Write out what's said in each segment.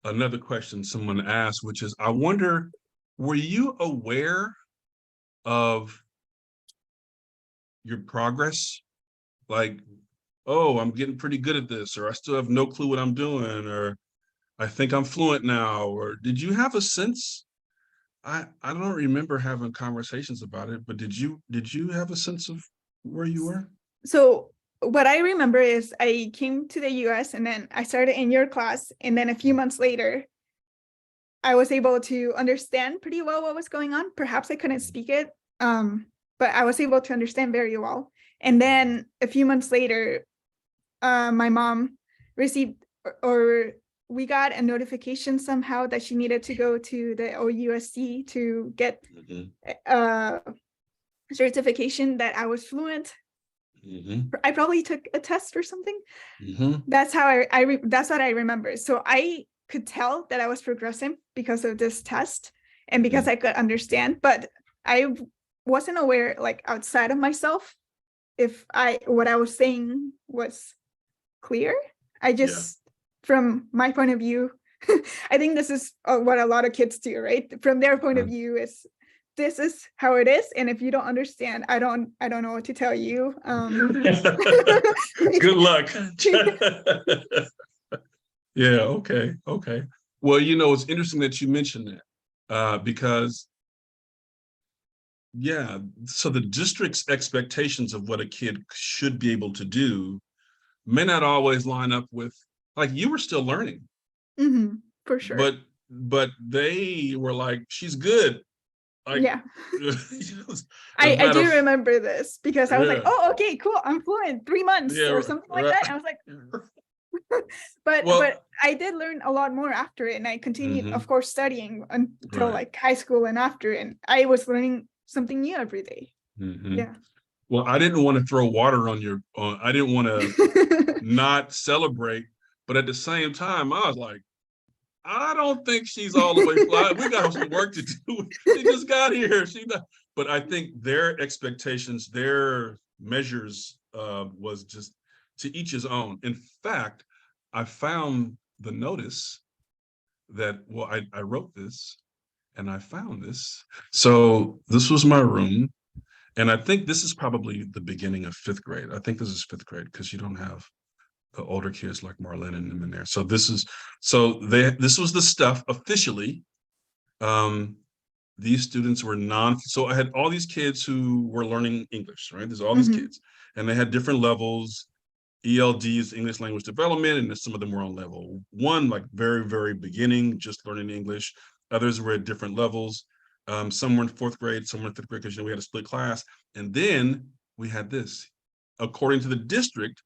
another question someone asked, which is, I wonder, were you aware of your progress? Like, oh, I'm getting pretty good at this, or I still have no clue what I'm doing, or I think I'm fluent now, or did you have a sense? I don't remember having conversations about it, but did you have a sense of where you were? So what I remember is I came to the US and then I started in your class. And then a few months later, I was able to understand pretty well what was going on. Perhaps I couldn't speak it, but I was able to understand very well. And then a few months later, my mom received or we got a notification somehow that she needed to go to the OUSC to get a certification that I was fluent. I probably took a test or something. That's how that's what I remember. So I could tell that I was progressing because of this test and because I could understand, but I wasn't aware, like outside of myself, if what I was saying was clear. I just, from my point of view, I think this is what a lot of kids do, right? From their point of view is, this is how it is, and if you don't understand, I don't know what to tell you. Good luck. Yeah, okay. Well, it's interesting that you mentioned that, because yeah, so the district's expectations of what a kid should be able to do may not always line up with, like, you were still learning. For sure. But they were like, she's good. Like, Yeah. I do remember this because I was like, oh, okay, cool, I'm fluent, 3 months or something like that. And I was like, but I did learn a lot more after it, and I continued, of course, studying until like high school and after, and I was learning something new every day. Yeah. Well, I didn't want to throw water on your, I didn't want to not celebrate, but at the same time, I was like, I don't think she's all the way fly. We got some work to do. She just got here. But I think their expectations, their measures, was just to each his own. In fact, I found the notice that, well, I wrote this and I found this. So this was my room. And I think this is probably the beginning of 5th grade. I think this is 5th grade because you don't have the older kids like Marlene and them in there. So this was the stuff officially. These students were so I had all these kids who were learning English, right? There's all these kids, and they had different levels. ELDs, English language development, and some of them were on level 1, like very, very beginning, just learning English. Others were at different levels. Some were in 4th grade, some were in 5th grade, because we had a split class. And then we had this, according to the district,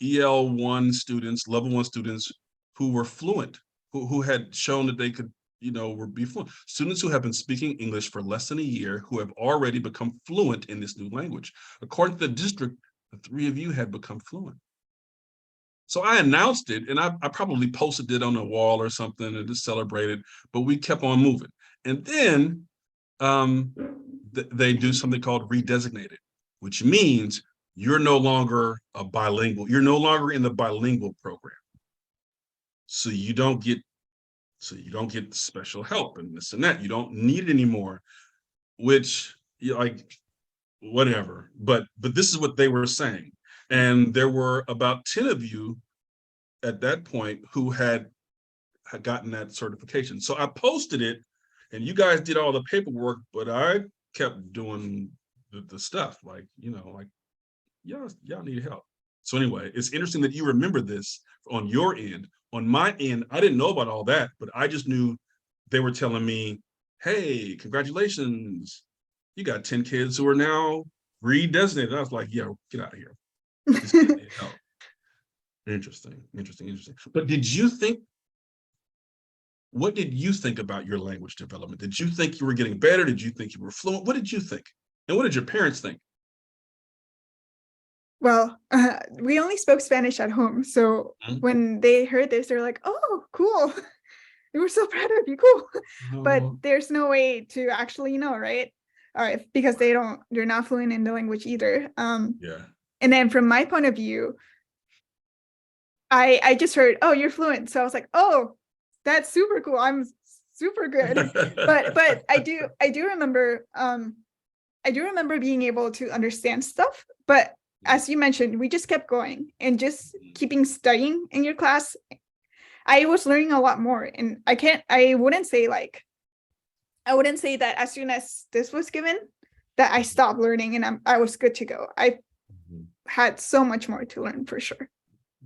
EL1 students, level 1 students who were fluent, who had shown that they could, were be fluent. Students who have been speaking English for less than a year, who have already become fluent in this new language. According to the district, the 3 of you had become fluent. So I announced it, and I probably posted it on the wall or something and just celebrated, but we kept on moving. And then they do something called redesignated, which means you're no longer a bilingual. You're no longer in the bilingual program. So you don't get special help and this and that. You don't need it anymore, which, like, whatever. But this is what they were saying. And there were about 10 of you at that point who had gotten that certification. So I posted it, and you guys did all the paperwork, but I kept doing the stuff, like, y'all need help. So anyway, it's interesting that you remember this on your end. On my end, I didn't know about all that, but I just knew they were telling me, hey, congratulations, you got 10 kids who are now redesignated. I was like, yo, get out of here. This kid need help. Interesting. But what did you think about your language development? Did you think you were getting better? Did you think you were fluent? What did you think? And what did your parents think? Well, we only spoke Spanish at home. So when they heard this, they're like, oh, cool. We were so proud of you, cool. But there's no way to actually know, right? Because they're not fluent in the language either. Yeah. And then from my point of view, I just heard, oh, you're fluent. So I was like, oh, that's super cool. I'm super good. But I do remember being able to understand stuff. But as you mentioned, we just kept going and just keeping studying in your class. I was learning a lot more. And I wouldn't say that as soon as this was given, that I stopped learning and I was good to go. I Mhm. had so much more to learn for sure.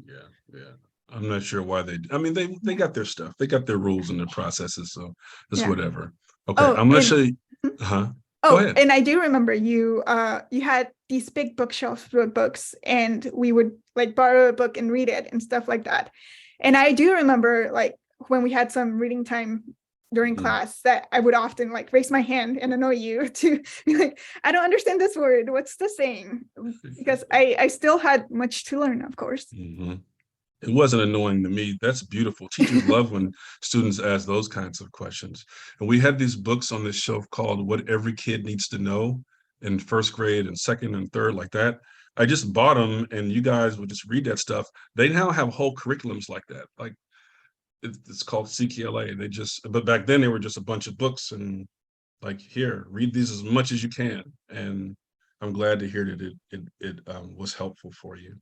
Yeah, yeah. I'm not sure why I mean, they got their stuff. They got their rules and their processes, so it's Yeah. whatever. Okay, Oh, I'm gonna and show you. Huh? Go oh, ahead. and I do remember you had these big bookshelves with books, and we would like borrow a book and read it and stuff like that. And I do remember like when we had some reading time during Mhm. class that I would often like raise my hand and annoy you to be like, I don't understand this word. What's the saying? Because I still had much to learn, of course. Mhm. It wasn't annoying to me. That's beautiful. Teachers love when students ask those kinds of questions. And we had these books on this shelf called What Every Kid Needs to Know in first grade and second and third, like that. I just bought them and you guys would just read that stuff. They now have whole curriculums like that. Like it's called CKLA. But back then they were just a bunch of books and like, here, read these as much as you can. And I'm glad to hear that it was helpful for you.